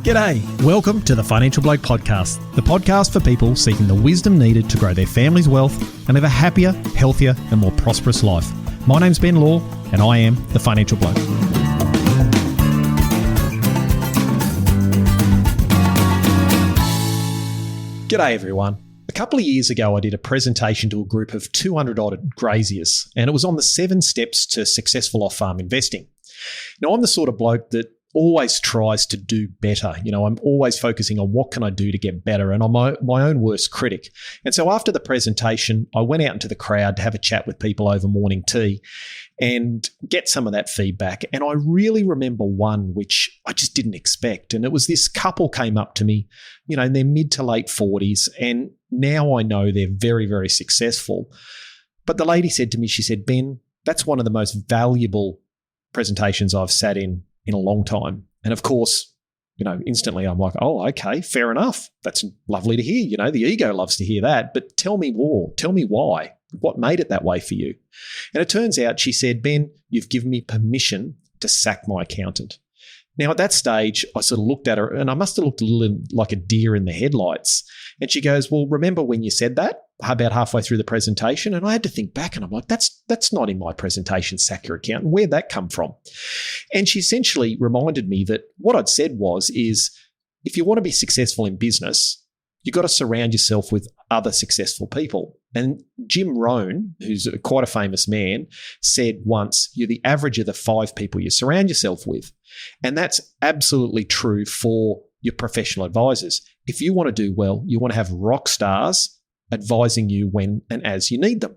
G'day, welcome to the Financial Bloke Podcast, the podcast for people seeking the wisdom needed to grow their family's wealth and live a happier, healthier and more prosperous life. My name's Ben Law and I am the Financial Bloke. G'day everyone. A couple of years ago I did a presentation to a group of 200 odd graziers and it was on the 7 steps to successful off-farm investing. Now I'm the sort of bloke that always tries to do better. I'm always focusing on what can I do to get better, and I'm my own worst critic. And so after the presentation, I went out into the crowd to have a chat with people over morning tea and get some of that feedback. And I really remember one which I just didn't expect. And it was this couple came up to me, in their mid to late 40s, and now I know they're very, very successful. But the lady said to me, she said, "Ben, that's one of the most valuable presentations I've sat in a long time." And of course, instantly I'm like, oh, okay, fair enough. That's lovely to hear. The ego loves to hear that. But tell me more. Tell me why. What made it that way for you? And it turns out, she said, "Ben, you've given me permission to sack my accountant." Now, at that stage, I sort of looked at her and I must have looked a little like a deer in the headlights. And she goes, "Well, remember when you said that?" About halfway through the presentation. And I had to think back and I'm like, that's not in my presentation, sack your accountant. Where'd that come from? And she essentially reminded me that what I'd said is if you want to be successful in business, you've got to surround yourself with other successful people. And Jim Rohn, who's quite a famous man, said once, you're the average of the 5 people you surround yourself with. And that's absolutely true for your professional advisors. If you want to do well, you want to have rock stars advising you when and as you need them.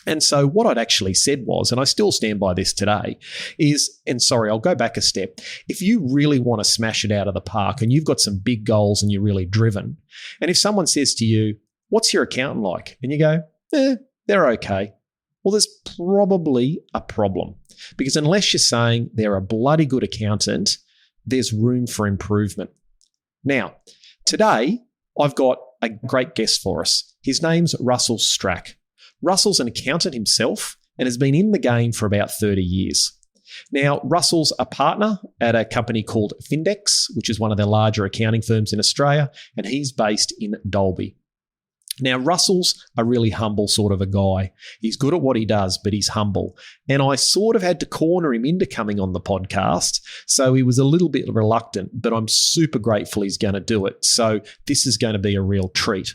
And so what I'd actually said was, and I still stand by this today, I'll go back a step. If you really want to smash it out of the park and you've got some big goals and you're really driven, and if someone says to you, "What's your accountant like?" and you go, "They're okay." Well, there's probably a problem, because unless you're saying they're a bloody good accountant, there's room for improvement. Now, today, I've got a great guest for us. His name's Russell Strack. Russell's an accountant himself and has been in the game for about 30 years. Now, Russell's a partner at a company called Findex, which is one of the larger accounting firms in Australia, and he's based in Dalby. Now, Russell's a really humble sort of a guy. He's good at what he does, but he's humble. And I sort of had to corner him into coming on the podcast, so he was a little bit reluctant, but I'm super grateful he's going to do it. So this is going to be a real treat.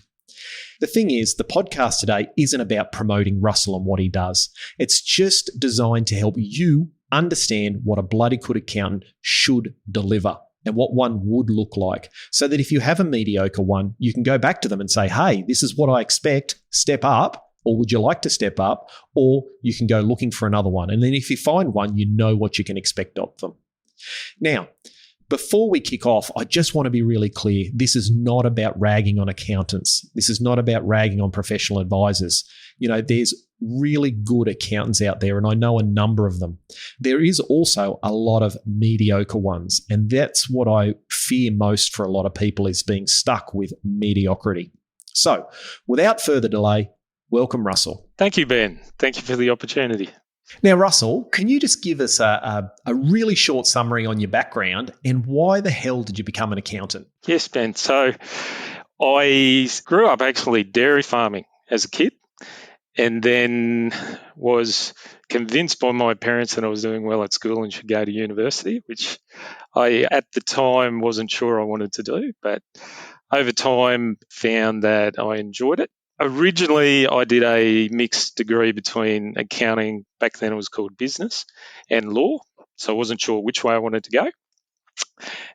The thing is, the podcast today isn't about promoting Russell and what he does. It's just designed to help you understand what a bloody good accountant should deliver and what one would look like, so that if you have a mediocre one, you can go back to them and say, "Hey, this is what I expect, step up," or "Would you like to step up?" Or you can go looking for another one. And then if you find one, you know what you can expect of them. Now, before we kick off, I just want to be really clear. This is not about ragging on accountants. This is not about ragging on professional advisors. There's really good accountants out there, and I know a number of them. There is also a lot of mediocre ones, and that's what I fear most for a lot of people, is being stuck with mediocrity. So, without further delay, welcome Russell. Thank you, Ben. Thank you for the opportunity. Now, Russell, can you just give us a really short summary on your background and why the hell did you become an accountant? Yes, Ben. So I grew up actually dairy farming as a kid, and then was convinced by my parents that I was doing well at school and should go to university, which I at the time wasn't sure I wanted to do, but over time found that I enjoyed it. Originally, I did a mixed degree between accounting, back then it was called business, and law, so I wasn't sure which way I wanted to go.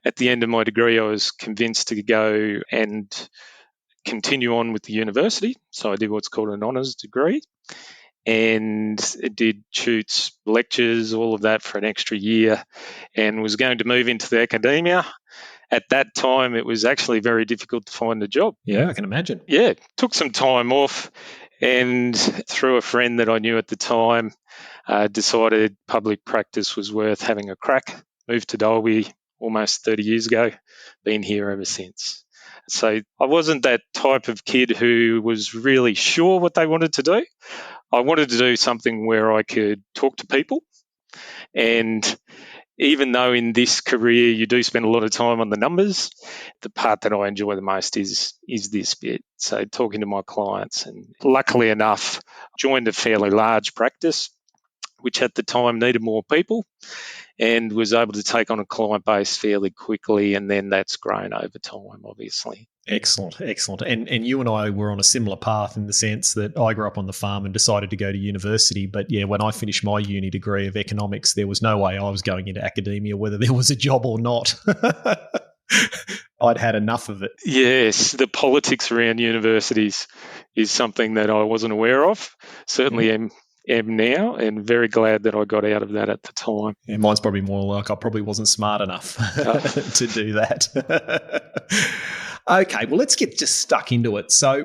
At the end of my degree, I was convinced to go and continue on with the university, so I did what's called an honours degree, and did shoots, lectures, all of that for an extra year, and was going to move into the academia. At that time, it was actually very difficult to find a job. Yeah, I can imagine. Yeah, took some time off, and through a friend that I knew at the time, decided public practice was worth having a crack. Moved to Dalby almost 30 years ago, been here ever since. So I wasn't that type of kid who was really sure what they wanted to do. I wanted to do something where I could talk to people, and even though in this career you do spend a lot of time on the numbers, the part that I enjoy the most is this bit. So talking to my clients, and luckily enough, joined a fairly large practice, which at the time needed more people, and was able to take on a client base fairly quickly, and then that's grown over time, obviously. Excellent. And you and I were on a similar path in the sense that I grew up on the farm and decided to go to university. But yeah, when I finished my uni degree of economics, there was no way I was going into academia, whether there was a job or not. I'd had enough of it. Yes, the politics around universities is something that I wasn't aware of. Certainly am now, and very glad that I got out of that at the time. Yeah, mine's probably more like I probably wasn't smart enough to do that. Okay, well, let's get just stuck into it. So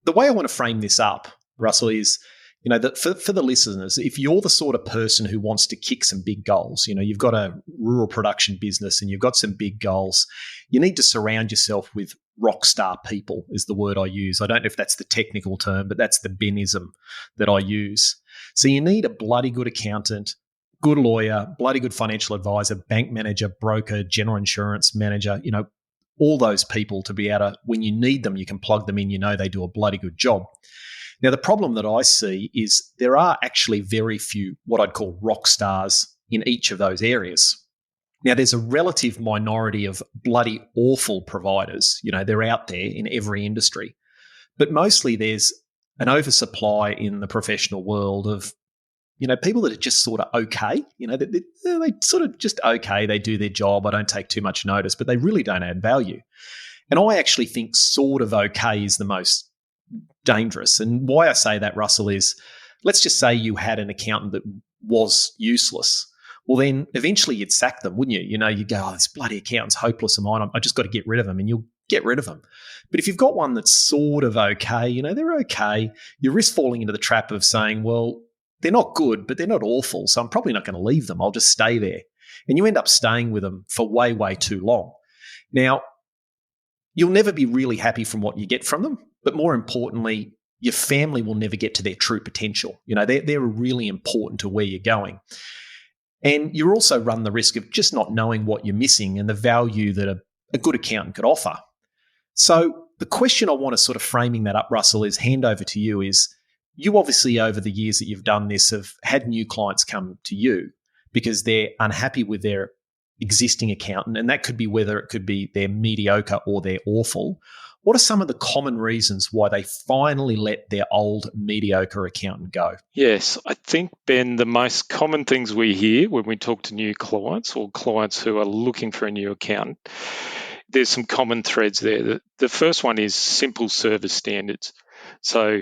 the way I want to frame this up, Russell, is, that for the listeners, if you're the sort of person who wants to kick some big goals, you've got a rural production business and you've got some big goals, you need to surround yourself with rock star people is the word I use. I don't know if that's the technical term, but that's the Benism that I use. So you need a bloody good accountant, good lawyer, bloody good financial advisor, bank manager, broker, general insurance manager, all those people to be able to, when you need them, you can plug them in, they do a bloody good job. Now, the problem that I see is there are actually very few what I'd call rock stars in each of those areas. Now, there's a relative minority of bloody awful providers. They're out there in every industry. But mostly there's an oversupply in the professional world of, people that are just sort of okay. They sort of just okay. They do their job. I don't take too much notice, but they really don't add value. And I actually think sort of okay is the most dangerous. And why I say that, Russell, is let's just say you had an accountant that was useless. Well, then eventually you'd sack them, wouldn't you? You'd go, this bloody accountant's hopeless of mine. I just got to get rid of them, and you'll get rid of them. But if you've got one that's sort of okay, they're okay, you risk falling into the trap of saying, well, they're not good, but they're not awful, so I'm probably not going to leave them. I'll just stay there. And you end up staying with them for way, way too long. Now, you'll never be really happy from what you get from them, but more importantly, your family will never get to their true potential. They're really important to where you're going. And you also run the risk of just not knowing what you're missing and the value that a good accountant could offer. So the question I want to sort of framing that up, Russell, is hand over to you is, you obviously over the years that you've done this have had new clients come to you because they're unhappy with their existing accountant, and that could be whether it could be they're mediocre or they're awful. What are some of the common reasons why they finally let their old mediocre accountant go? Yes, I think, Ben, the most common things we hear when we talk to new clients or clients who are looking for a new accountant, there's some common threads there. The first one is simple service standards. So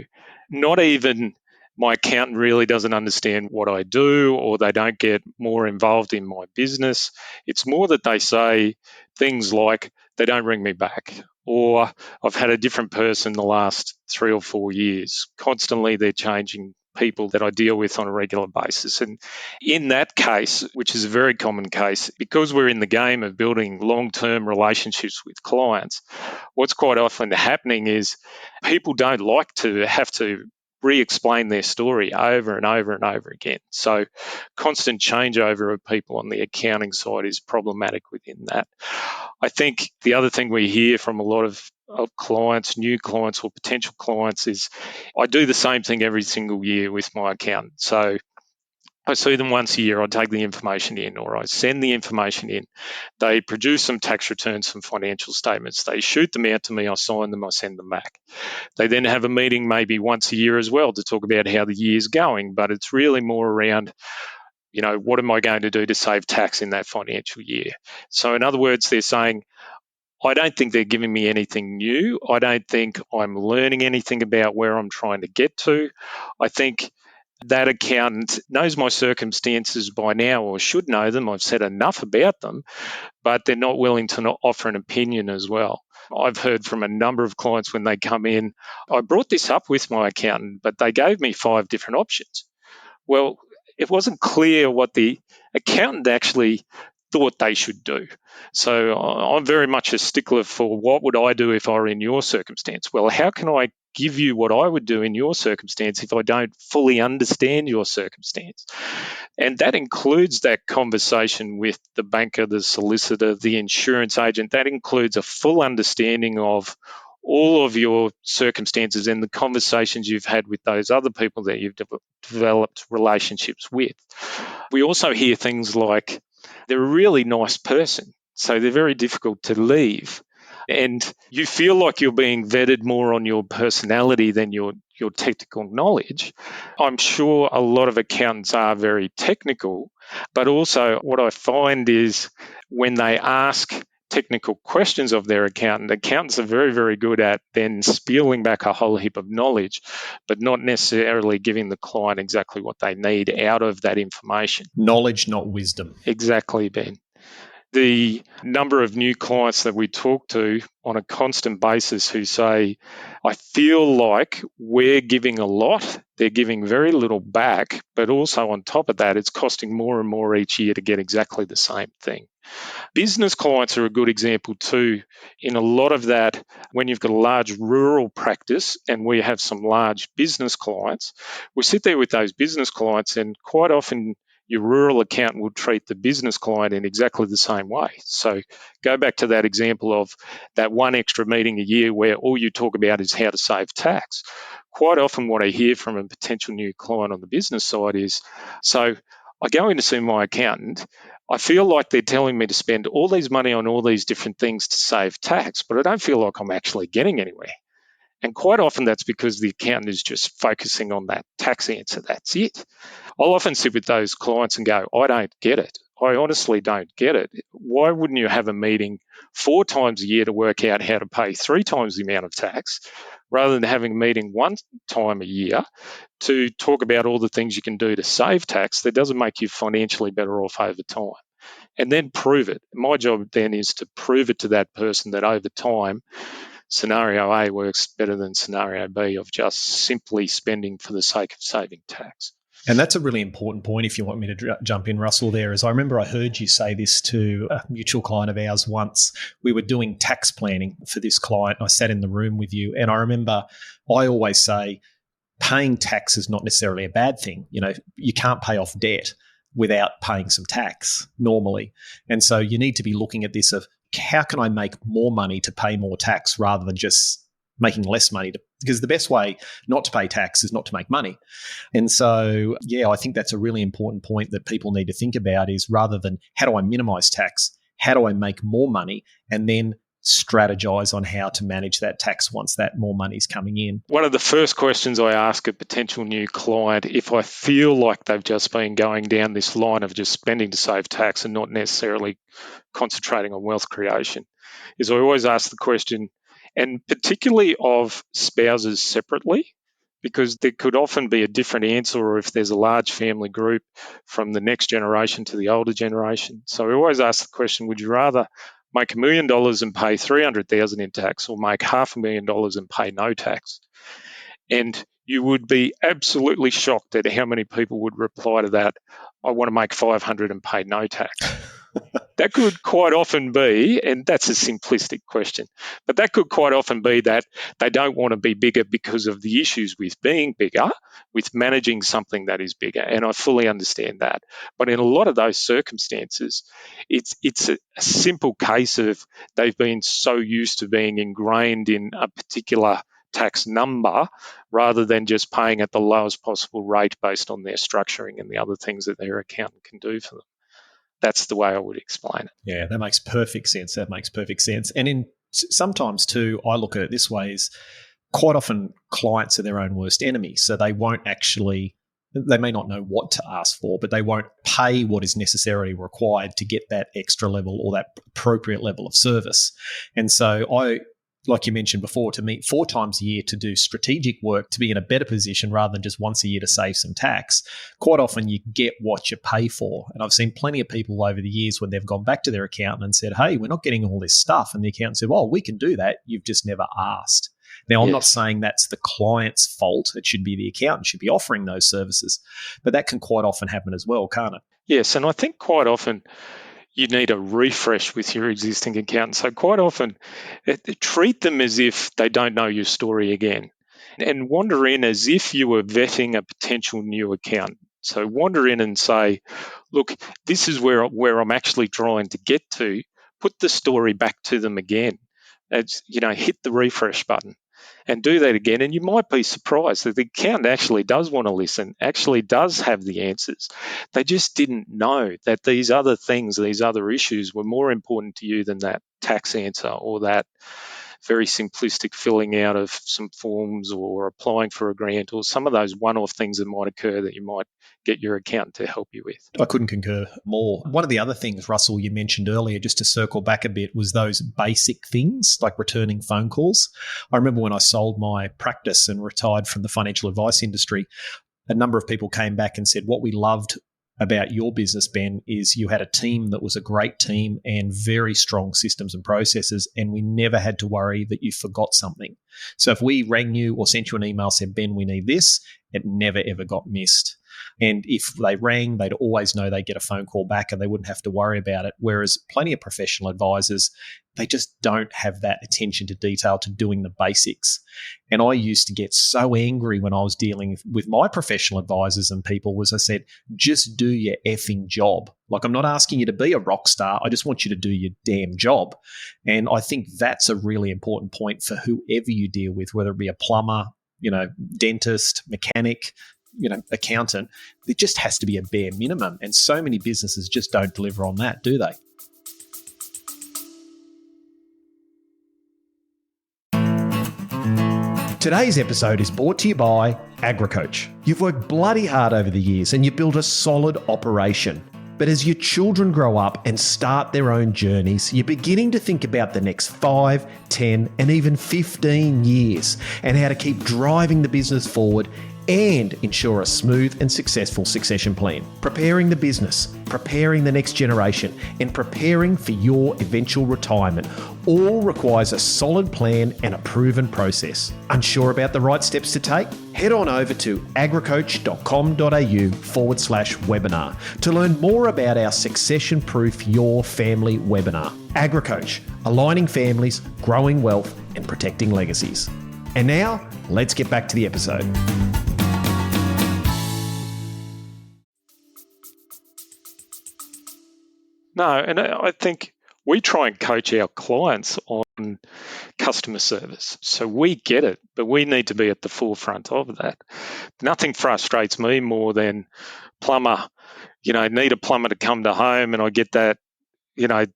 not even my accountant really doesn't understand what I do, or they don't get more involved in my business. It's more that they say things like they don't ring me back, or I've had a different person the last 3 or 4 years. Constantly they're changing people that I deal with on a regular basis. And in that case, which is a very common case, because we're in the game of building long-term relationships with clients, what's quite often happening is people don't like to have to re-explain their story over and over and over again. So constant changeover of people on the accounting side is problematic within that. I think the other thing we hear from a lot of clients, new clients or potential clients, is I do the same thing every single year with my accountant. So I see them once a year, I take the information in, or I send the information in. They produce some tax returns, some financial statements. They shoot them out to me, I sign them, I send them back. They then have a meeting maybe once a year as well to talk about how the year's going, but it's really more around, what am I going to do to save tax in that financial year? So in other words, they're saying, I don't think they're giving me anything new. I don't think I'm learning anything about where I'm trying to get to. I think that accountant knows my circumstances by now, or should know them. I've said enough about them, but they're not willing to offer an opinion as well. I've heard from a number of clients when they come in, I brought this up with my accountant, but they gave me 5 different options. Well, it wasn't clear what the accountant actually thought they should do. So I'm very much a stickler for what would I do if I were in your circumstance? Well, how can I give you what I would do in your circumstance if I don't fully understand your circumstance? And that includes that conversation with the banker, the solicitor, the insurance agent. That includes a full understanding of all of your circumstances and the conversations you've had with those other people that you've developed relationships with. We also hear things like, they're a really nice person, so they're very difficult to leave. And you feel like you're being vetted more on your personality than your technical knowledge. I'm sure a lot of accountants are very technical, but also what I find is when they ask technical questions of their accountant, accountants are very, very good at then spieling back a whole heap of knowledge, but not necessarily giving the client exactly what they need out of that information. Knowledge, not wisdom. Exactly, Ben. The number of new clients that we talk to on a constant basis who say, I feel like we're giving a lot, they're giving very little back, but also on top of that, it's costing more and more each year to get exactly the same thing. Business clients are a good example too. In a lot of that, when you've got a large rural practice and we have some large business clients, we sit there with those business clients, and quite often your rural accountant will treat the business client in exactly the same way. So go back to that example of that one extra meeting a year where all you talk about is how to save tax. Quite often what I hear from a potential new client on the business side is, so I go in to see my accountant, I feel like they're telling me to spend all these money on all these different things to save tax, but I don't feel like I'm actually getting anywhere. And quite often that's because the accountant is just focusing on that tax answer. That's it. I'll often sit with those clients and go, I don't get it. I honestly don't get it. Why wouldn't you have a meeting 4 times a year to work out how to pay 3 times the amount of tax rather than having a meeting 1 time a year to talk about all the things you can do to save tax that doesn't make you financially better off over time? And then prove it. My job then is to prove it to that person that over time, scenario A works better than scenario B of just simply spending for the sake of saving tax. And that's a really important point if you want me to jump in, Russell, there, is I remember I heard you say this to a mutual client of ours once. We were doing tax planning for this client. I sat in the room with you, and I remember I always say paying tax is not necessarily a bad thing. You know, you can't pay off debt without paying some tax normally. And so you need to be looking at this of how can I make more money to pay more tax rather than just making less money, because the best way not to pay tax is not to make money. And so, yeah, I think that's a really important point that people need to think about is rather than how do I minimize tax, how do I make more money, and then strategize on how to manage that tax once that more money is coming in. One of the first questions I ask a potential new client, if I feel like they've just been going down this line of just spending to save tax and not necessarily concentrating on wealth creation, is I always ask the question, and particularly of spouses separately, because there could often be a different answer, or if there's a large family group from the next generation to the older generation. So I always ask the question, would you rather make $1 million and pay $300,000 in tax, or make $500,000 and pay no tax? And you would be absolutely shocked at how many people would reply to that, I want to make $500,000 and pay no tax. That could quite often be, and that's a simplistic question, but that could quite often be that they don't want to be bigger because of the issues with being bigger, with managing something that is bigger. And I fully understand that. But in a lot of those circumstances, it's a simple case of they've been so used to being ingrained in a particular tax number rather than just paying at the lowest possible rate based on their structuring and the other things that their accountant can do for them. That's the way I would explain it. Yeah, that makes perfect sense. And sometimes too, I look at it this way: is quite often clients are their own worst enemy. So they may not know what to ask for, but they won't pay what is necessarily required to get that extra level or that appropriate level of service. And so like you mentioned before, to meet 4 times a year to do strategic work to be in a better position rather than just once a year to save some tax, quite often you get what you pay for. And I've seen plenty of people over the years when they've gone back to their accountant and said, hey, we're not getting all this stuff. And the accountant said, well, we can do that. You've just never asked. Now, I'm not saying that's the client's fault. It should be the accountant should be offering those services. But that can quite often happen as well, can't it? Yes, and I think quite often you need a refresh with your existing accountant. So quite often, treat them as if they don't know your story again, and wander in as if you were vetting a potential new accountant. So wander in and say, look, this is where I'm actually trying to get to. Put the story back to them again. It's, hit the refresh button and do that again. And you might be surprised that the accountant actually does want to listen, actually does have the answers. They just didn't know that these other things, these other issues were more important to you than that tax answer or that very simplistic filling out of some forms or applying for a grant or some of those one-off things that might occur that you might get your accountant to help you with. I couldn't concur more. One of the other things, Russell, you mentioned earlier, just to circle back a bit, was those basic things like returning phone calls. I remember when I sold my practice and retired from the financial advice industry, a number of people came back and said, what we loved about your business, Ben, is you had a team that was a great team and very strong systems and processes, and we never had to worry that you forgot something. So if we rang you or sent you an email, said, Ben, we need this, it never, ever got missed. And if they rang, they'd always know they'd get a phone call back and they wouldn't have to worry about it. Whereas plenty of professional advisors, they just don't have that attention to detail to doing the basics. And I used to get so angry when I was dealing with my professional advisors and people was I said, just do your effing job. Like, I'm not asking you to be a rock star. I just want you to do your damn job. And I think that's a really important point for whoever you deal with, whether it be a plumber, dentist, mechanic, accountant. There just has to be a bare minimum. And so many businesses just don't deliver on that, do they? Today's episode is brought to you by AgriCoach. You've worked bloody hard over the years and you've built a solid operation. But as your children grow up and start their own journeys, you're beginning to think about the next 5, 10, and even 15 years and how to keep driving the business forward and ensure a smooth and successful succession plan. Preparing the business, preparing the next generation, and preparing for your eventual retirement all requires a solid plan and a proven process. Unsure about the right steps to take? Head on over to agricoach.com.au/webinar to learn more about our Succession Proof Your Family webinar. AgriCoach, aligning families, growing wealth, and protecting legacies. And now, let's get back to the episode. No, and I think we try and coach our clients on customer service. So we get it, but we need to be at the forefront of that. Nothing frustrates me more than plumber, need a plumber to come to home and I get that,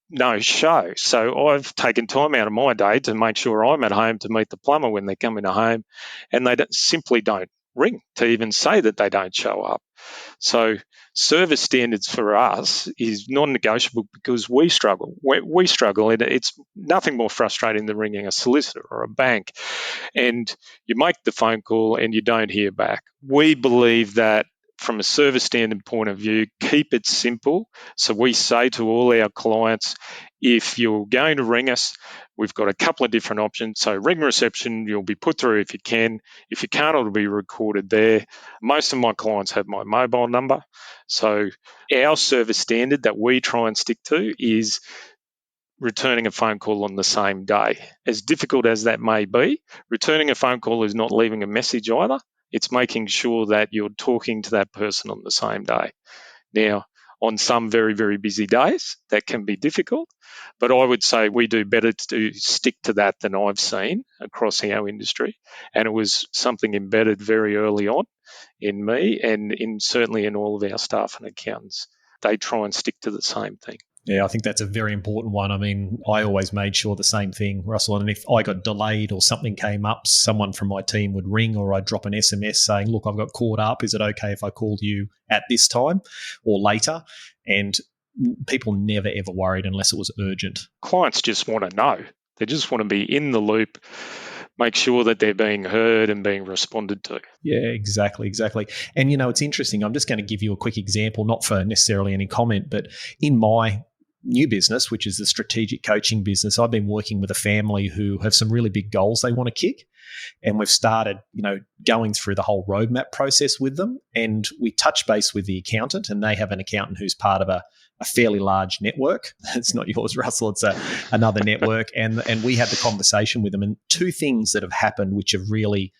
no show. So I've taken time out of my day to make sure I'm at home to meet the plumber when they come into home, and they simply don't ring to even say that they don't show up. So service standards for us is non-negotiable because we struggle. We struggle, and it's nothing more frustrating than ringing a solicitor or a bank and you make the phone call and you don't hear back. We believe that from a service standard point of view, keep it simple. So we say to all our clients, if you're going to ring us, we've got a couple of different options. So ring reception, you'll be put through if you can. If you can't, it'll be recorded there. Most of my clients have my mobile number. So our service standard that we try and stick to is returning a phone call on the same day. As difficult as that may be, returning a phone call is not leaving a message either. It's making sure that you're talking to that person on the same day. Now, on some very, very busy days, that can be difficult, but I would say we do better to stick to that than I've seen across our industry. And it was something embedded very early on in me and certainly in all of our staff and accountants. They try and stick to the same thing. Yeah, I think that's a very important one. I mean, I always made sure the same thing, Russell. And if I got delayed or something came up, someone from my team would ring or I'd drop an SMS saying, look, I've got caught up. Is it okay if I called you at this time or later? And people never, ever worried unless it was urgent. Clients just want to know. They just want to be in the loop, make sure that they're being heard and being responded to. Yeah, exactly. And, it's interesting. I'm just going to give you a quick example, not for necessarily any comment, but in my new business, which is the strategic coaching business, I've been working with a family who have some really big goals they want to kick. And we've started, going through the whole roadmap process with them. And we touch base with the accountant, and they have an accountant who's part of a fairly large network. It's not yours, Russell. It's another network. And we had the conversation with them. And two things that have happened which have really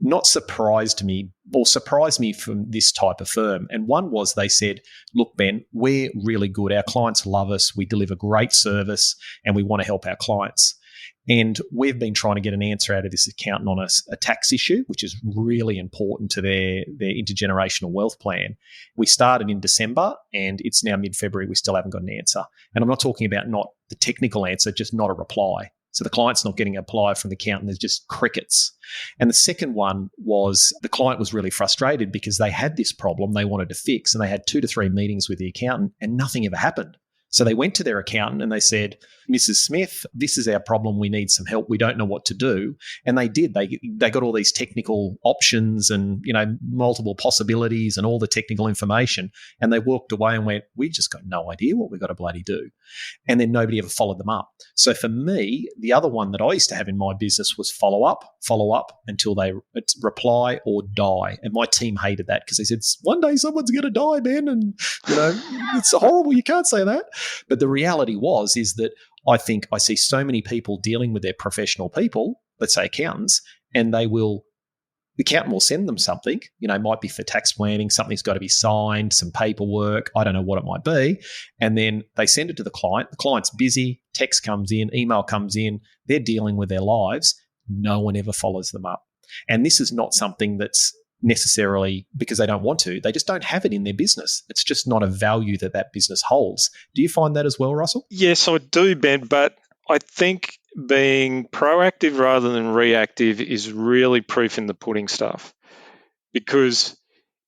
not surprised me or surprised me from this type of firm. And one was they said, look, Ben, we're really good. Our clients love us. We deliver great service and we want to help our clients. And we've been trying to get an answer out of this accountant on a tax issue, which is really important to their intergenerational wealth plan. We started in December and it's now mid-February. We still haven't got an answer. And I'm not talking about not the technical answer, just not a reply. So the client's not getting a reply from the accountant. There's just crickets. And the second one was the client was really frustrated because they had this problem they wanted to fix and they had 2 to 3 meetings with the accountant and nothing ever happened. So they went to their accountant and they said, Mrs. Smith, this is our problem. We need some help. We don't know what to do. And they did. They got all these technical options and, multiple possibilities and all the technical information. And they walked away and went, we just got no idea what we've got to bloody do. And then nobody ever followed them up. So for me, the other one that I used to have in my business was follow up until they reply or die. And my team hated that because they said, one day someone's going to die, Ben. And, it's horrible. You can't say that. But the reality is that I think I see so many people dealing with their professional people, let's say accountants, and the accountant will send them something, might be for tax planning, something's got to be signed, some paperwork, I don't know what it might be. And then they send it to the client's busy, text comes in, email comes in, they're dealing with their lives. No one ever follows them up. And this is not something that's necessarily because they don't want to. They just don't have it in their business. It's just not a value that business holds. Do you find that as well, Russell? Yes, I do, Ben, but I think being proactive rather than reactive is really proof in the pudding stuff. Because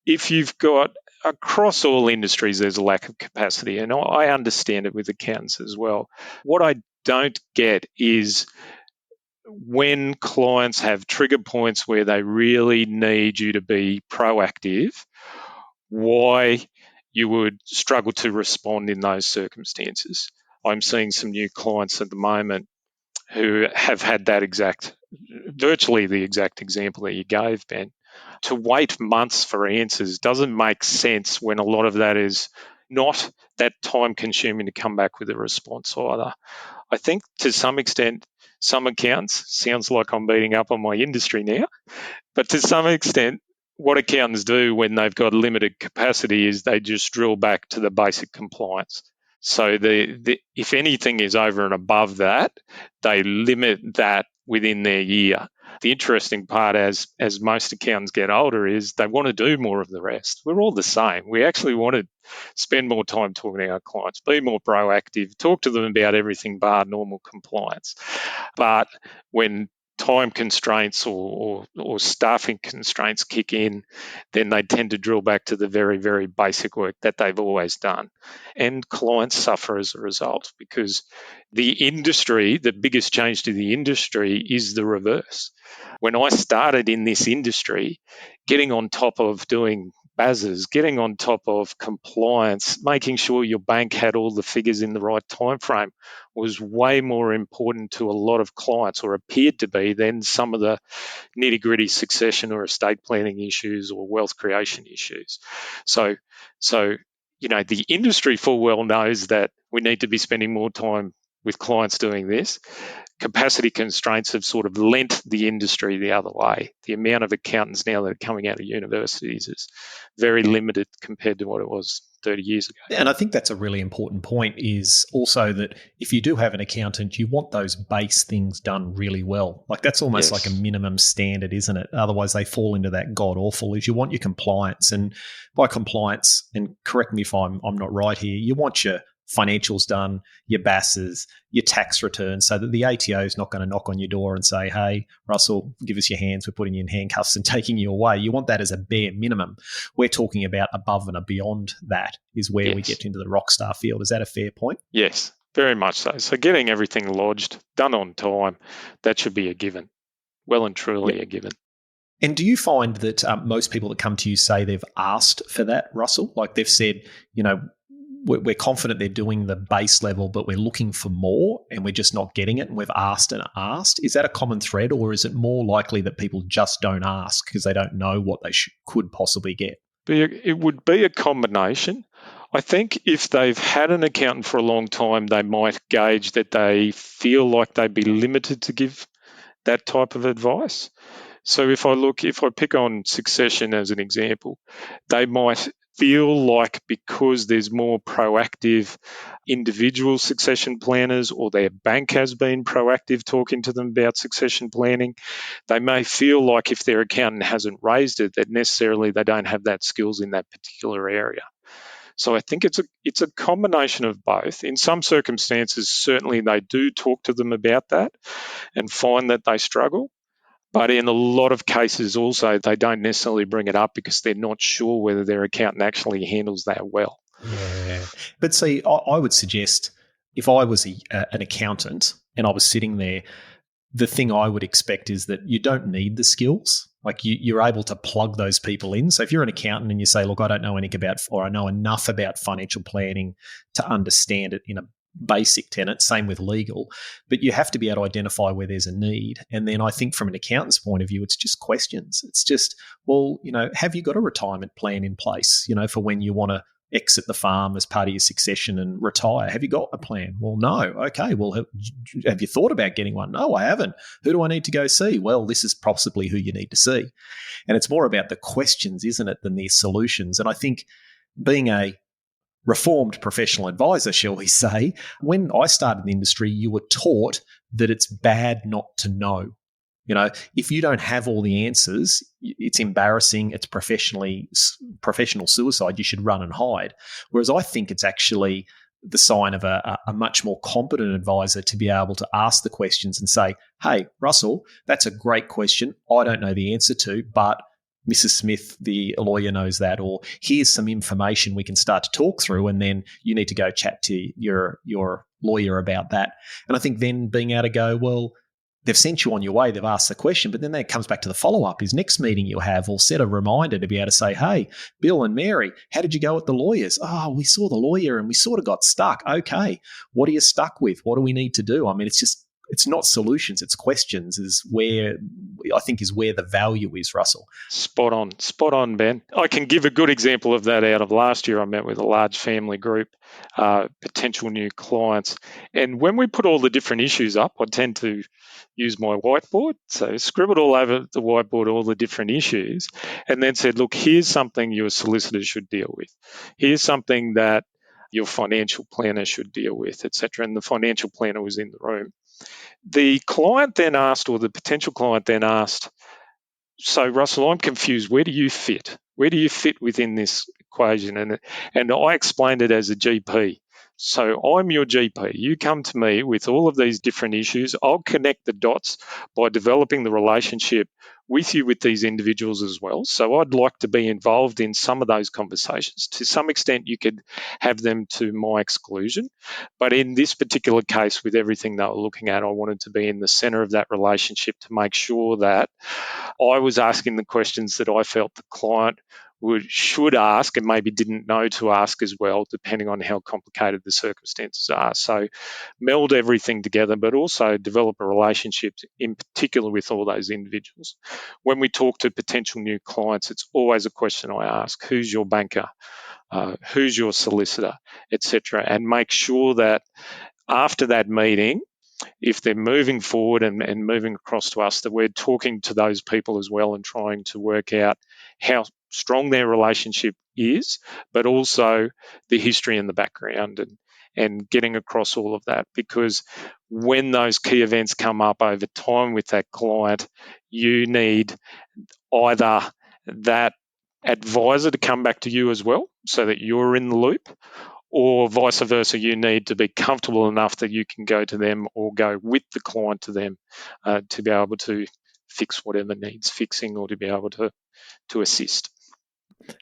if you've got, across all industries, there's a lack of capacity, and I understand it with accountants as well. What I don't get is when clients have trigger points where they really need you to be proactive, why you would struggle to respond in those circumstances. I'm seeing some new clients at the moment who have had that virtually the exact example that you gave, Ben. To wait months for answers doesn't make sense when a lot of that is not that time consuming to come back with a response either. I think to some extent, some accountants, sounds like I'm beating up on my industry now, but to some extent, what accountants do when they've got limited capacity is they just drill back to the basic compliance. So if anything is over and above that, they limit that within their year. The interesting part as most accountants get older is they want to do more of the rest. We're all the same. We actually want to spend more time talking to our clients, be more proactive, talk to them about everything bar normal compliance. But when time constraints or staffing constraints kick in, then they tend to drill back to the very, very basic work that they've always done. And clients suffer as a result because the biggest change to the industry is the reverse. When I started in this industry, getting on top of doing BASs, getting on top of compliance, making sure your bank had all the figures in the right time frame was way more important to a lot of clients, or appeared to be, than some of the nitty-gritty succession or estate planning issues or wealth creation issues. So the industry full well knows that we need to be spending more time with clients doing this. Capacity constraints have sort of lent the industry the other way. The amount of accountants now that are coming out of universities is very limited compared to what it was 30 years ago. And I think that's a really important point, is also that if you do have an accountant, you want those base things done really well. Like that's almost like a minimum standard, isn't it? Otherwise they fall into that god awful, is you want your compliance. And by compliance, and correct me if I'm not right here, you want your financials done, your BASs, your tax returns, so that the ATO is not going to knock on your door and say, hey, Russell, give us your hands, we're putting you in handcuffs and taking you away. You want that as a bare minimum. We're talking about above and beyond that is where we get into the rock star field. Is that a fair point? Yes, very much so. So getting everything lodged, done on time, that should be a given. Well and truly a given. And do you find that most people that come to you say they've asked for that, Russell? Like they've said, we're confident they're doing the base level, but we're looking for more and we're just not getting it, and we've asked and asked. Is that a common thread, or is it more likely that people just don't ask because they don't know what they could possibly get? It would be a combination. I think if they've had an accountant for a long time, they might gauge that they feel like they'd be limited to give that type of advice. So if I pick on succession as an example, they might feel like because there's more proactive individual succession planners, or their bank has been proactive talking to them about succession planning, they may feel like if their accountant hasn't raised it, that necessarily they don't have that skills in that particular area. So I think it's a combination of both. In some circumstances, certainly they do talk to them about that and find that they struggle. But in a lot of cases also, they don't necessarily bring it up because they're not sure whether their accountant actually handles that well. Yeah. But see, I would suggest if I was an accountant and I was sitting there, the thing I would expect is that you don't need the skills. Like you're able to plug those people in. So if you're an accountant and you say, look, I don't know anything about, or I know enough about financial planning to understand it in a basic tenet, same with legal, but you have to be able to identify where there's a need. And then I think from an accountant's point of view, it's just questions. It's just, well, have you got a retirement plan in place, for when you want to exit the farm as part of your succession and retire? Have you got a plan? Well, no. Okay. Well, have you thought about getting one? No, I haven't. Who do I need to go see? Well, this is possibly who you need to see. And it's more about the questions, isn't it, than the solutions. And I think being a reformed professional advisor, shall we say, when I started in the industry, you were taught that it's bad not to know. If you don't have all the answers, it's embarrassing. It's professional suicide. You should run and hide. Whereas I think it's actually the sign of a much more competent advisor to be able to ask the questions and say, hey, Russell, that's a great question. I don't know the answer to, but Mrs. Smith, the lawyer, knows that, or here's some information we can start to talk through, and then you need to go chat to your lawyer about that. And I think then being able to go, well, they've sent you on your way, they've asked the question, but then that comes back to the follow-up is next meeting you'll have, or set a reminder to be able to say, hey, Bill and Mary, how did you go at the lawyers? Oh, we saw the lawyer and we sort of got stuck. Okay, what are you stuck with? What do we need to do? I mean, it's not solutions, it's questions is where the value is, Russell. Spot on, Ben. I can give a good example of that out of last year. I met with a large family group, potential new clients. And when we put all the different issues up, I tend to use my whiteboard. So scribbled all over the whiteboard all the different issues, and then said, look, here's something your solicitor should deal with. Here's something that your financial planner should deal with, etc. And the financial planner was in the room. The client then asked, or the potential client then asked, so Russell, I'm confused. Where do you fit? Where do you fit within this equation? And I explained it as a GP. So I'm your GP. You come to me with all of these different issues. I'll connect the dots by developing the relationship with you with these individuals as well. So I'd like to be involved in some of those conversations. To some extent, you could have them to my exclusion. But in this particular case, with everything they were looking at, I wanted to be in the center of that relationship to make sure that I was asking the questions that I felt the client should ask and maybe didn't know to ask as well, depending on how complicated the circumstances are. So meld everything together, but also develop a relationship in particular with all those individuals. When we talk to potential new clients, it's always a question I ask: who's your banker? Who's your solicitor, etc. And make sure that after that meeting, if they're moving forward and moving across to us, that we're talking to those people as well and trying to work out how strong their relationship is, but also the history and the background, and getting across all of that. Because when those key events come up over time with that client, you need either that advisor to come back to you as well so that you're in the loop, or vice versa, you need to be comfortable enough that you can go to them or go with the client to them to be able to fix whatever needs fixing, or to be able to assist.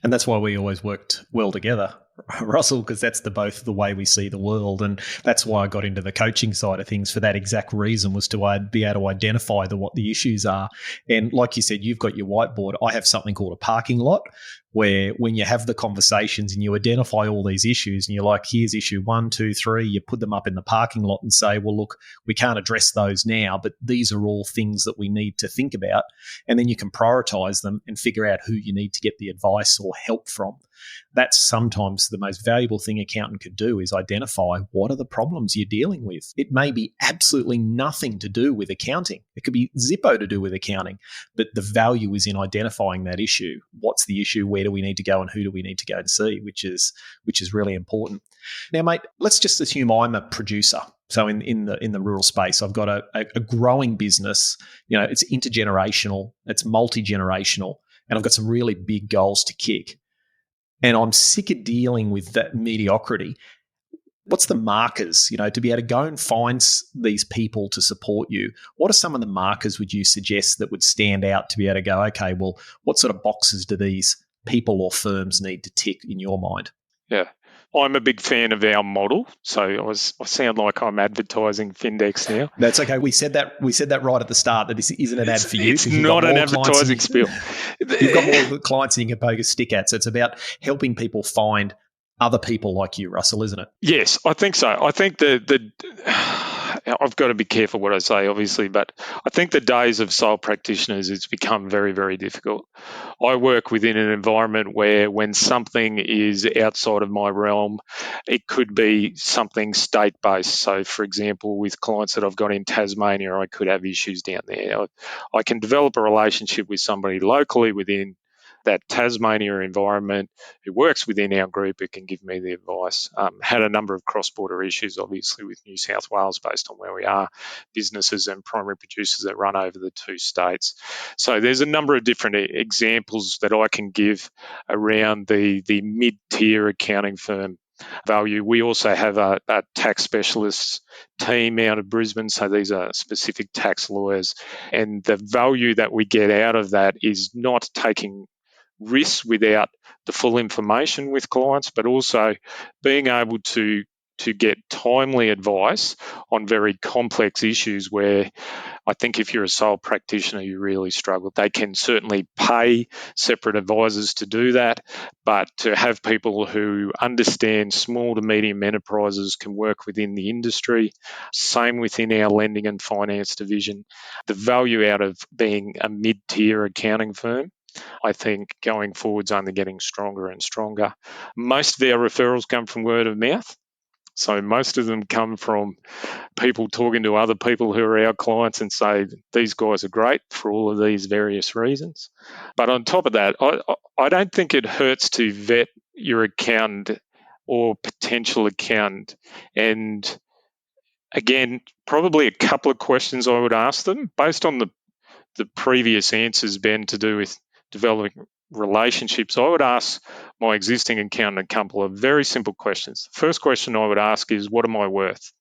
And that's why we always worked well together, Russell, because that's both the way we see the world. And that's why I got into the coaching side of things for that exact reason, was to be able to identify what the issues are. And like you said, you've got your whiteboard. I have something called a parking lot, where when you have the conversations and you identify all these issues and you're like, here's issue 1, 2, 3, you put them up in the parking lot and say, well, look, we can't address those now, but these are all things that we need to think about. And then you can prioritize them and figure out who you need to get the advice or help from. That's sometimes the most valuable thing an accountant could do is identify what are the problems you're dealing with. It may be absolutely nothing to do with accounting. It could be zippo to do with accounting, but the value is in identifying that issue. What's the issue? Where do we need to go and who do we need to go and see, which is really important. Now, mate, let's just assume I'm a producer. So in the rural space, I've got a growing business. It's intergenerational, it's multi-generational, and I've got some really big goals to kick. And I'm sick of dealing with that mediocrity. What's the markers, to be able to go and find these people to support you? What are some of the markers would you suggest that would stand out to be able to go, okay, well, what sort of boxes do these people or firms need to tick in your mind? Yeah. I'm a big fan of our model, so I sound like I'm advertising Findex now. That's okay. We said that right at the start that this isn't an ad for you. It's not an advertising spiel. You've got more clients than you can poke a stick at, so it's about helping people find other people like you, Russell, isn't it? Yes, I think so. I think I've got to be careful what I say, obviously, but I think the days of sole practitioners, it's become very, very difficult. I work within an environment where when something is outside of my realm, it could be something state-based. So, for example, with clients that I've got in Tasmania, I could have issues down there. I can develop a relationship with somebody locally within that Tasmania environment who works within our group who can give me the advice. Had a number of cross-border issues, obviously, with New South Wales based on where we are, businesses and primary producers that run over the two states. So there's a number of different examples that I can give around the mid-tier accounting firm value. We also have a tax specialists team out of Brisbane, so these are specific tax lawyers, and the value that we get out of that is not taking risks without the full information with clients, but also being able to get timely advice on very complex issues where I think if you're a sole practitioner, you really struggle. They can certainly pay separate advisors to do that, but to have people who understand small to medium enterprises, can work within the industry, same within our lending and finance division. The value out of being a mid-tier accounting firm, I think going forward's only getting stronger and stronger. Most of our referrals come from word of mouth. So most of them come from people talking to other people who are our clients and say, these guys are great for all of these various reasons. But on top of that, I don't think it hurts to vet your accountant or potential accountant. And again, probably a couple of questions I would ask them based on the previous answers, Ben, to do with developing relationships. I would ask my existing accountant a couple of very simple questions. The first question I would ask is, what am I worth?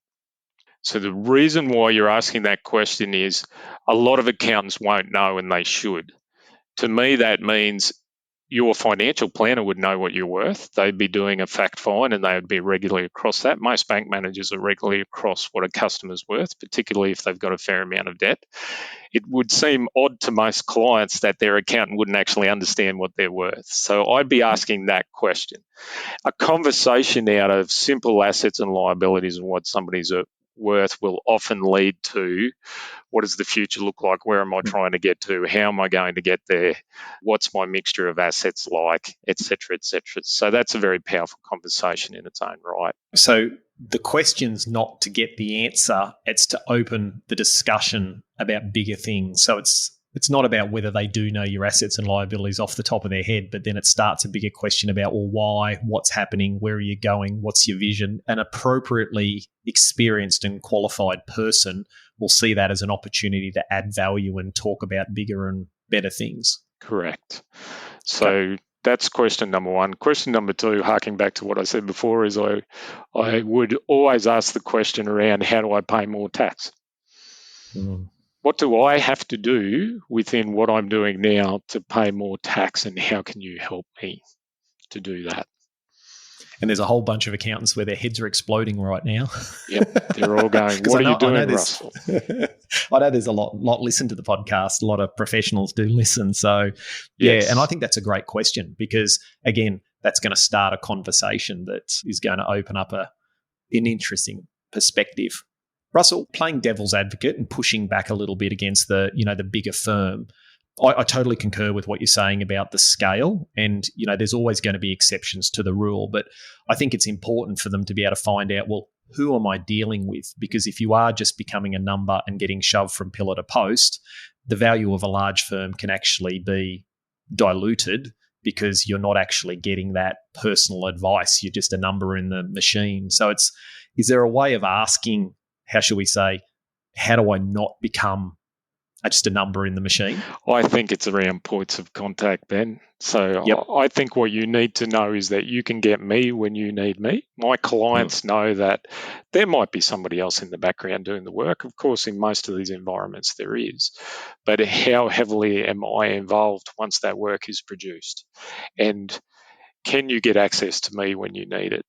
So the reason why you're asking that question is a lot of accountants won't know, and they should. To me, that means your financial planner would know what you're worth. They'd be doing a fact find and they would be regularly across that. Most bank managers are regularly across what a customer's worth, particularly if they've got a fair amount of debt. It would seem odd to most clients that their accountant wouldn't actually understand what they're worth. So I'd be asking that question. A conversation out of simple assets and liabilities and what somebody's worth will often lead to, what does the future look like? Where am I trying to get to? How am I going to get there? What's my mixture of assets like, et cetera, et cetera. So that's a very powerful conversation in its own right. So the question's not to get the answer, it's to open the discussion about bigger things. So it's not about whether they do know your assets and liabilities off the top of their head, but then it starts a bigger question about, well, why, what's happening, where are you going, what's your vision? An appropriately experienced and qualified person will see that as an opportunity to add value and talk about bigger and better things. Correct. So that's question number one. Question number two, harking back to what I said before, is I would always ask the question around, how do I pay more tax? What do I have to do within what I'm doing now to pay more tax, and how can you help me to do that? And there's a whole bunch of accountants where their heads are exploding right now. Yep, they're all going, what are you doing, Russell? I know there's a lot listen to the podcast. A lot of professionals do listen. So, yes. Yeah, and I think that's a great question because, again, that's going to start a conversation that is going to open up an interesting perspective. Russell, playing devil's advocate and pushing back a little bit against the bigger firm, I totally concur with what you're saying about the scale. And, there's always going to be exceptions to the rule. But I think it's important for them to be able to find out, well, who am I dealing with? Because if you are just becoming a number and getting shoved from pillar to post, the value of a large firm can actually be diluted because you're not actually getting that personal advice. You're just a number in the machine. So is there a way of asking, how shall we say, how do I not become just a number in the machine? I think it's around points of contact, Ben. So Yep. I think what you need to know is that you can get me when you need me. My clients know that there might be somebody else in the background doing the work. Of course, in most of these environments there is. But how heavily am I involved once that work is produced? And can you get access to me when you need it?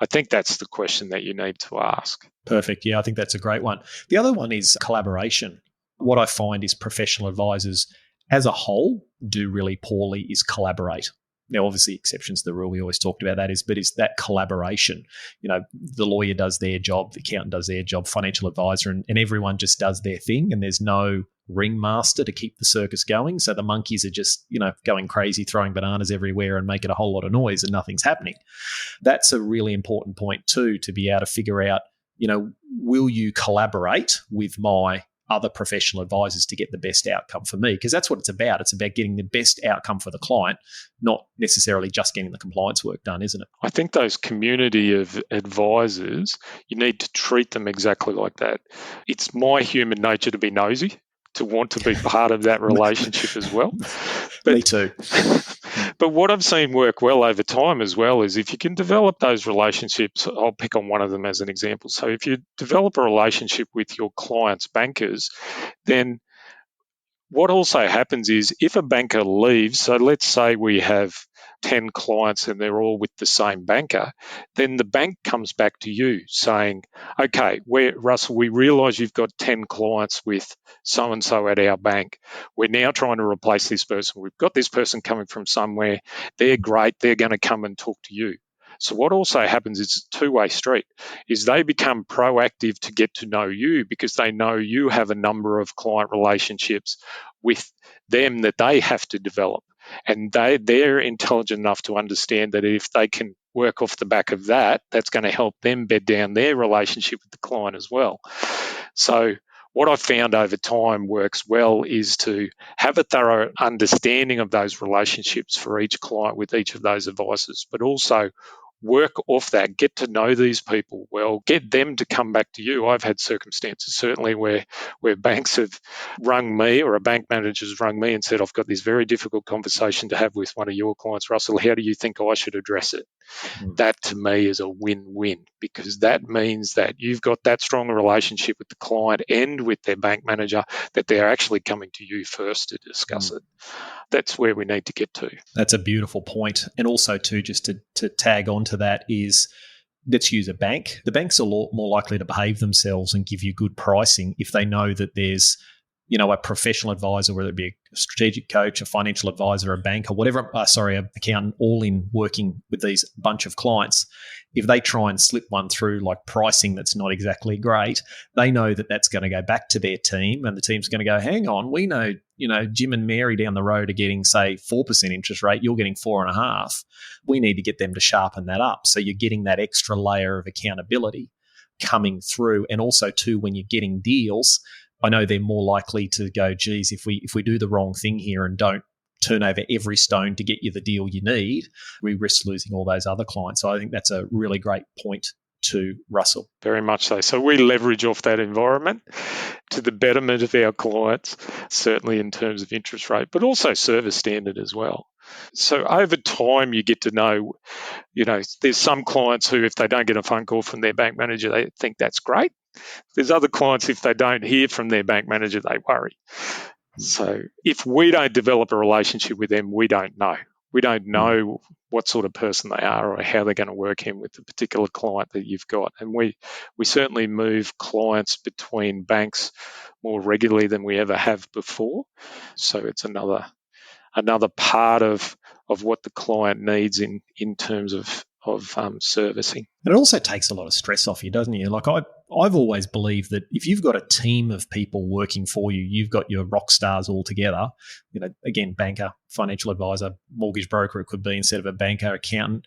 I think that's the question that you need to ask. Perfect. Yeah, I think that's a great one. The other one is collaboration. What I find is professional advisors as a whole do really poorly is collaborate. Now, obviously, exceptions to the rule, we always talked about that, but it's that collaboration. The lawyer does their job, the accountant does their job, financial advisor, and everyone just does their thing, and there's no ringmaster to keep the circus going. So the monkeys are just, going crazy, throwing bananas everywhere and making a whole lot of noise and nothing's happening. That's a really important point too, to be able to figure out, will you collaborate with my other professional advisors to get the best outcome for me? Because that's what it's about. It's about getting the best outcome for the client, not necessarily just getting the compliance work done, isn't it? I think those community of advisors, you need to treat them exactly like that. It's my human nature to be nosy, to want to be part of that relationship as well. Me too. But what I've seen work well over time as well is if you can develop those relationships, I'll pick on one of them as an example. So if you develop a relationship with your clients' bankers, then what also happens is if a banker leaves, so let's say we have 10 clients and they're all with the same banker, then the bank comes back to you saying, okay, Russell, we realise you've got 10 clients with so-and-so at our bank. We're now trying to replace this person. We've got this person coming from somewhere. They're great. They're going to come and talk to you. So what also happens is a two-way street, is they become proactive to get to know you because they know you have a number of client relationships with them that they have to develop. And they're intelligent enough to understand that if they can work off the back of that, that's going to help them bed down their relationship with the client as well. So what I've found over time works well is to have a thorough understanding of those relationships for each client with each of those advisors, but also work off that, get to know these people well, get them to come back to you. I've had circumstances certainly where banks have rung me or a bank manager's rung me and said, I've got this very difficult conversation to have with one of your clients, Russell. How do you think I should address it? That to me is a win-win because that means that you've got that strong relationship with the client and with their bank manager that they're actually coming to you first to discuss it. That's where we need to get to. That's a beautiful point. And also too, just to tag on to that is, let's use a bank. The banks are more likely to behave themselves and give you good pricing if they know that there's, a professional advisor, whether it be a strategic coach, a financial advisor, a banker, whatever, an accountant, all in working with these bunch of clients. If they try and slip one through like pricing that's not exactly great, they know that that's going to go back to their team and the team's going to go, hang on, we know, Jim and Mary down the road are getting, say, 4% interest rate, you're getting 4.5%. We need to get them to sharpen that up. So you're getting that extra layer of accountability coming through. And also too, when you're getting deals, I know they're more likely to go, geez, if we do the wrong thing here and don't turn over every stone to get you the deal you need, we risk losing all those other clients. So I think that's a really great point to Russell. Very much so. So we leverage off that environment to the betterment of our clients, certainly in terms of interest rate, but also service standard as well. So over time, you get to know, there's some clients who, if they don't get a phone call from their bank manager, they think that's great. There's other clients, if they don't hear from their bank manager, they worry. So if we don't develop a relationship with them, we don't know. We don't know what sort of person they are or how they're going to work in with the particular client that you've got. And we certainly move clients between banks more regularly than we ever have before. So it's another part of what the client needs in terms of servicing. And it also takes a lot of stress off you, doesn't it? Like I've always believed that if you've got a team of people working for you, you've got your rock stars all together. Again, banker, financial advisor, mortgage broker, it could be instead of a banker, accountant.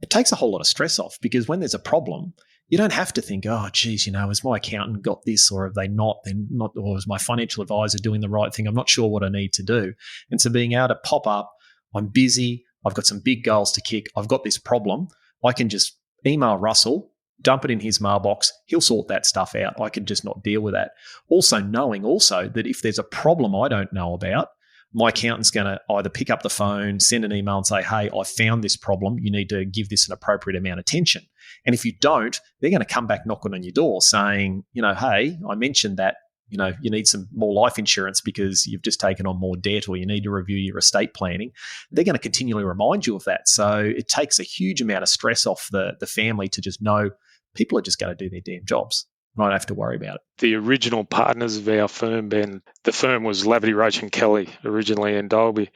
It takes a whole lot of stress off because when there's a problem, you don't have to think, oh, geez, has my accountant got this or have they not? Then not, or is my financial advisor doing the right thing? I'm not sure what I need to do. And so being able to pop up, I'm busy, I've got some big goals to kick, I've got this problem, I can just email Russell, dump it in his mailbox, he'll sort that stuff out. I can just not deal with that. Also knowing that if there's a problem I don't know about, my accountant's going to either pick up the phone, send an email and say, hey, I found this problem. You need to give this an appropriate amount of attention. And if you don't, they're going to come back knocking on your door saying, hey, I mentioned that, you need some more life insurance because you've just taken on more debt or you need to review your estate planning. They're going to continually remind you of that. So it takes a huge amount of stress off the family to just know people are just going to do their damn jobs. I don't have to worry about it. The original partners of our firm, Ben, the firm was Laverty, Roach and Kelly originally in Dalby.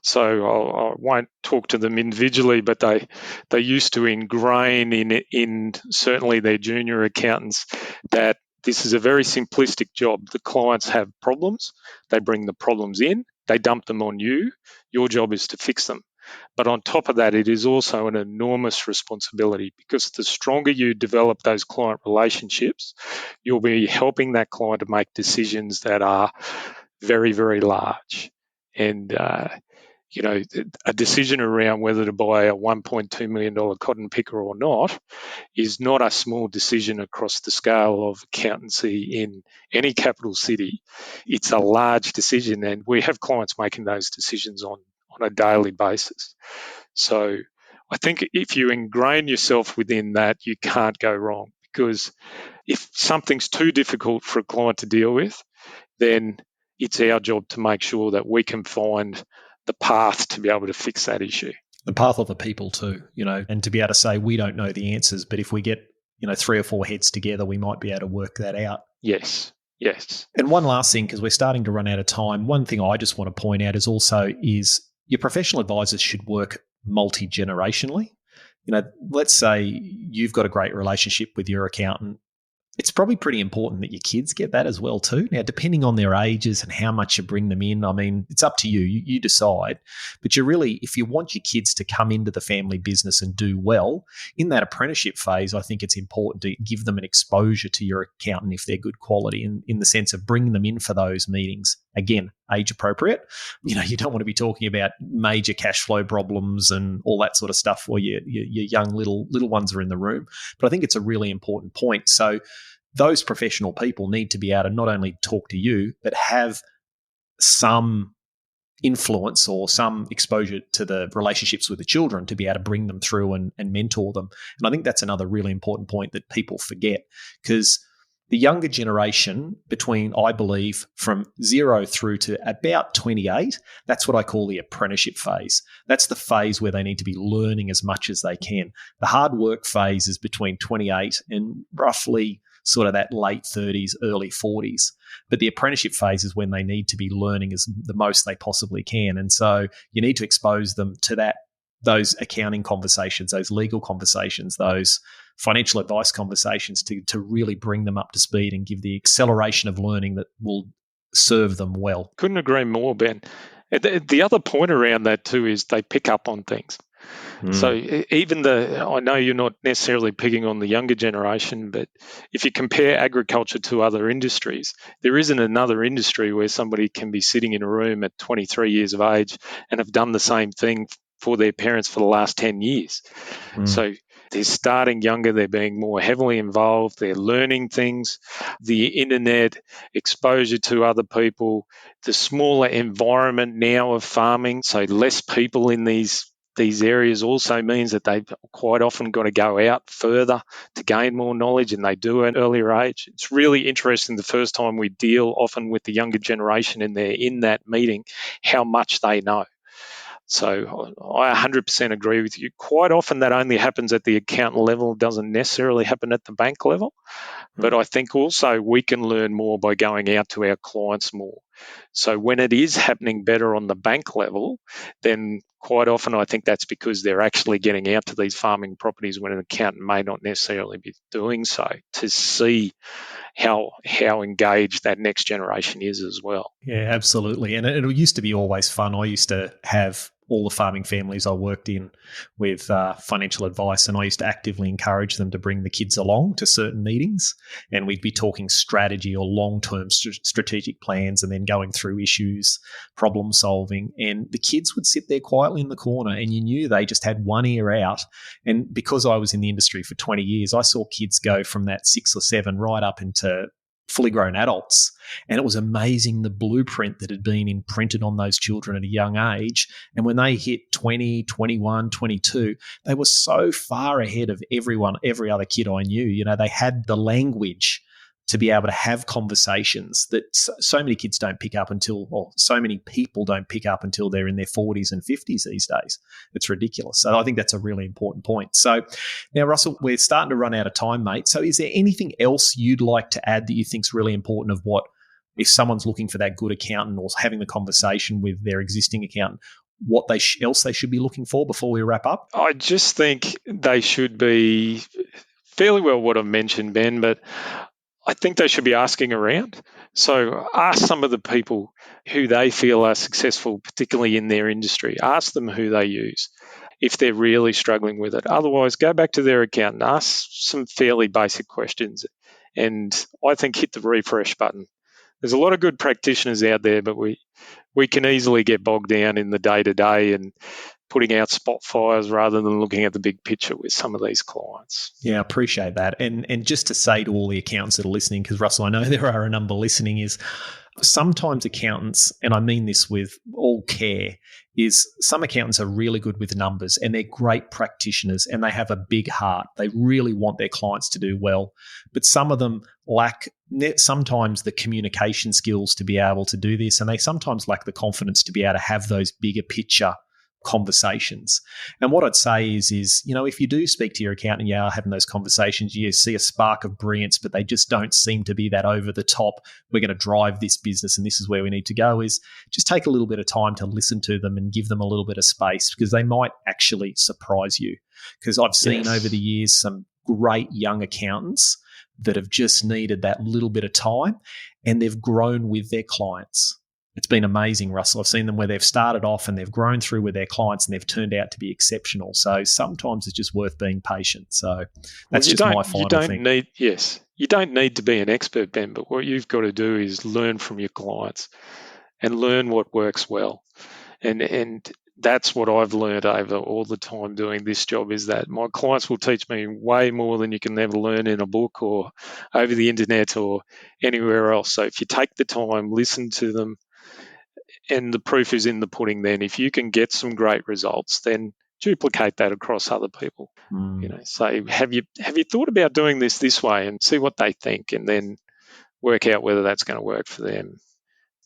So I won't talk to them individually, but they used to ingrain in certainly their junior accountants that this is a very simplistic job. The clients have problems. They bring the problems in. They dump them on you. Your job is to fix them. But on top of that, it is also an enormous responsibility because the stronger you develop those client relationships, you'll be helping that client to make decisions that are very, very large. And, a decision around whether to buy a $1.2 million cotton picker or not is not a small decision across the scale of accountancy in any capital city. It's a large decision, and we have clients making those decisions on a daily basis. So I think if you ingrain yourself within that, you can't go wrong, because if something's too difficult for a client to deal with, then it's our job to make sure that we can find the path to be able to fix that issue. The path of the people too, and to be able to say we don't know the answers, but if we get, 3 or 4 heads together, we might be able to work that out. Yes. And one last thing, because we're starting to run out of time, one thing I just want to point out is your professional advisors should work multi-generationally. Let's say you've got a great relationship with your accountant. It's probably pretty important that your kids get that as well too. Now, depending on their ages and how much you bring them in, I mean, it's up to you. You decide. But if you want your kids to come into the family business and do well, in that apprenticeship phase, I think it's important to give them an exposure to your accountant if they're good quality, in the sense of bringing them in for those meetings. Again, age appropriate. You don't want to be talking about major cash flow problems and all that sort of stuff where your young little ones are in the room. But I think it's a really important point. So those professional people need to be able to not only talk to you, but have some influence or some exposure to the relationships with the children to be able to bring them through and mentor them. And I think that's another really important point that people forget, because the younger generation between, I believe, from 0 through to about 28, that's what I call the apprenticeship phase. That's the phase where they need to be learning as much as they can. The hard work phase is between 28 and roughly sort of that late 30s, early 40s. But the apprenticeship phase is when they need to be learning as the most they possibly can. And so you need to expose them to those accounting conversations, those legal conversations, those financial advice conversations to really bring them up to speed and give the acceleration of learning that will serve them well. Couldn't agree more, Ben. The other point around that too is they pick up on things. So even I know you're not necessarily picking on the younger generation, but if you compare agriculture to other industries, there isn't another industry where somebody can be sitting in a room at 23 years of age and have done the same thing for their parents for the last 10 years. So they're starting younger, they're being more heavily involved, they're learning things, the internet, exposure to other people, the smaller environment now of farming, so less people in these areas also means that they've quite often got to go out further to gain more knowledge, and they do at an earlier age. It's really interesting the first time we deal often with the younger generation and they're in that meeting, how much they know. So I 100% agree with you. Quite often that only happens at the accountant level, doesn't necessarily happen at the bank level. But I think also we can learn more by going out to our clients more So when it is happening better on the bank level, then quite often I think that's because they're actually getting out to these farming properties when an accountant may not necessarily be doing so, to see how engaged that next generation is as well. Yeah, absolutely. And it used to be always fun. I used to have all the farming families I worked in with financial advice, and I used to actively encourage them to bring the kids along to certain meetings, and we'd be talking strategy or long-term strategic plans, and then going through issues, problem solving, and the kids would sit there quietly in the corner, and you knew they just had one ear out. And because I was in the industry for 20 years, I saw kids go from that 6 or 7 right up into fully grown adults. And it was amazing the blueprint that had been imprinted on those children at a young age. And when they hit 20, 21, 22, they were so far ahead of every other kid I knew. You know, they had the language to be able to have conversations that so many kids don't pick up until, or so many people don't pick up until they're in their 40s and 50s these days. It's ridiculous. So I think that's a really important point. So now, Russell, we're starting to run out of time, mate. So is there anything else you'd like to add that you think is really important of what, if someone's looking for that good accountant or having the conversation with their existing accountant, what else they should be looking for before we wrap up? I just think they should be fairly well what I've mentioned, Ben, but I think they should be asking around. So ask some of the people who they feel are successful, particularly in their industry. Ask them who they use if they're really struggling with it. Otherwise, go back to their accountant, ask some fairly basic questions, and I think hit the refresh button. There's a lot of good practitioners out there, but we can easily get bogged down in the day-to-day and putting out spot fires rather than looking at the big picture with some of these clients. Yeah, I appreciate that. And just to say to all the accountants that are listening, because Russell, I know there are a number listening, is sometimes accountants, and I mean this with all care, is some accountants are really good with numbers and they're great practitioners and they have a big heart. They really want their clients to do well. But some of them lack sometimes the communication skills to be able to do this, and they sometimes lack the confidence to be able to have those bigger picture conversations. And what I'd say is, you know, if you do speak to your accountant, you are having those conversations, you see a spark of brilliance, but they just don't seem to be that over the top, we're going to drive this business and this is where we need to go, is just take a little bit of time to listen to them and give them a little bit of space, because they might actually surprise you. Because I've seen over the years some great young accountants that have just needed that little bit of time and they've grown with their clients. It's been amazing, Russell. I've seen them where they've started off and they've grown through with their clients and they've turned out to be exceptional. So sometimes it's just worth being patient. So that's just my final thing. You don't need to be an expert, Ben, but what you've got to do is learn from your clients and learn what works well. And that's what I've learned over all the time doing this job, is that my clients will teach me way more than you can ever learn in a book or over the internet or anywhere else. So if you take the time, listen to them, and the proof is in the pudding, then if you can get some great results, then duplicate that across other people. You know, say, have you thought about doing this way, and see what they think, and then work out whether that's going to work for them.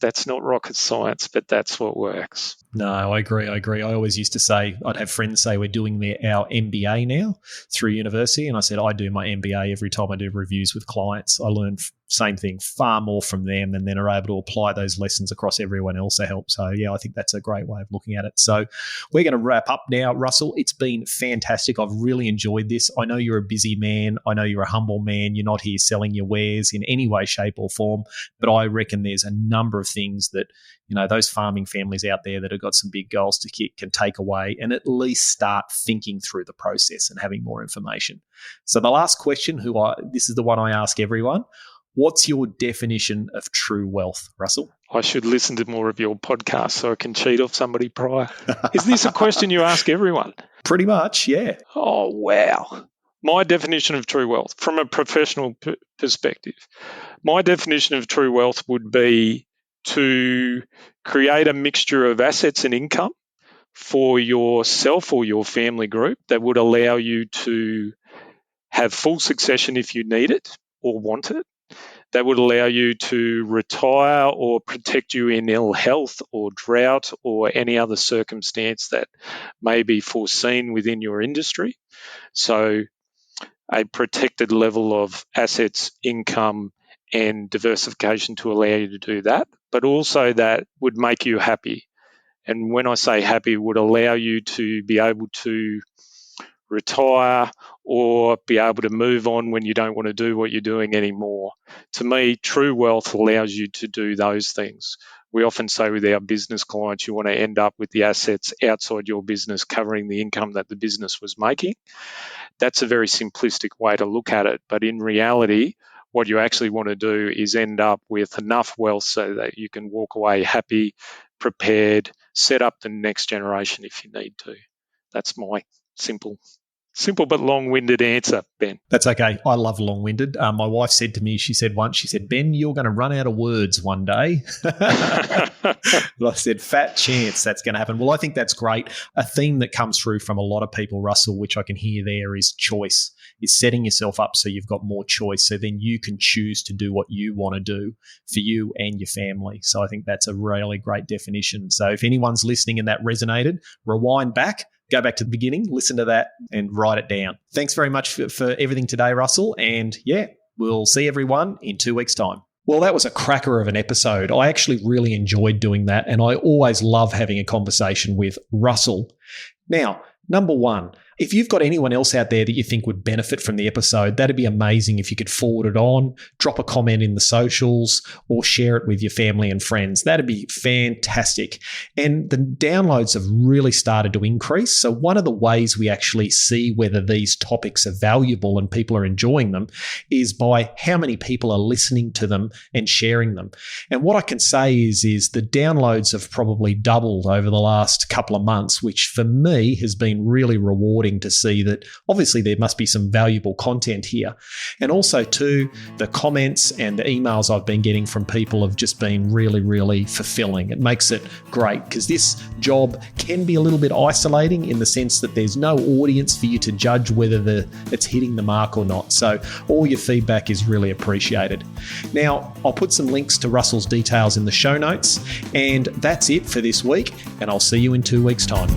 That's not rocket science, but that's what works. No, I agree. I always used to say, I'd have friends say, we're doing our MBA now through university. And I said, I do my MBA every time I do reviews with clients. I learn same thing, far more from them, and then are able to apply those lessons across everyone else to help. So, yeah, I think that's a great way of looking at it. So we're going to wrap up now. Russell, it's been fantastic. I've really enjoyed this. I know you're a busy man. I know you're a humble man. You're not here selling your wares in any way, shape or form. But I reckon there's a number of things that, you know, those farming families out there that have got some big goals to kick can take away and at least start thinking through the process and having more information. So the last question, this is the one I ask everyone. What's your definition of true wealth, Russell? I should listen to more of your podcast so I can cheat off somebody prior. Is this a question you ask everyone? Pretty much, yeah. Oh, wow. My definition of true wealth from a professional perspective, my definition of true wealth would be to create a mixture of assets and income for yourself or your family group that would allow you to have full succession if you need it or want it. That would allow you to retire or protect you in ill health or drought or any other circumstance that may be foreseen within your industry. So a protected level of assets, income, and diversification to allow you to do that, but also that would make you happy. And when I say happy, would allow you to be able to retire or be able to move on when you don't want to do what you're doing anymore. To me, true wealth allows you to do those things. We often say with our business clients, you want to end up with the assets outside your business covering the income that the business was making. That's a very simplistic way to look at it. But in reality, what you actually want to do is end up with enough wealth so that you can walk away happy, prepared, set up the next generation if you need to. That's my simple but long-winded answer, Ben. That's okay. I love long-winded. My wife said to me, she said, Ben, you're going to run out of words one day. But I said, fat chance that's going to happen. Well, I think that's great. A theme that comes through from a lot of people, Russell, which I can hear there, is choice. Is setting yourself up so you've got more choice, so then you can choose to do what you want to do for you and your family. So I think that's a really great definition. So if anyone's listening and that resonated, rewind back, go back to the beginning, listen to that and write it down. Thanks very much for everything today, Russell. And yeah, we'll see everyone in 2 weeks' time. Well, that was a cracker of an episode. I actually really enjoyed doing that, and I always love having a conversation with Russell. Now, number one, if you've got anyone else out there that you think would benefit from the episode, that'd be amazing if you could forward it on, drop a comment in the socials, or share it with your family and friends. That'd be fantastic. And the downloads have really started to increase. So one of the ways we actually see whether these topics are valuable and people are enjoying them is by how many people are listening to them and sharing them. And what I can say is the downloads have probably doubled over the last couple of months, which for me has been really rewarding to see that obviously there must be some valuable content here. And also too, the comments and the emails I've been getting from people have just been really, really fulfilling. It makes it great because this job can be a little bit isolating in the sense that there's no audience for you to judge whether it's hitting the mark or not. So all your feedback is really appreciated. Now, I'll put some links to Russell's details in the show notes, and that's it for this week, and I'll see you in 2 weeks' time.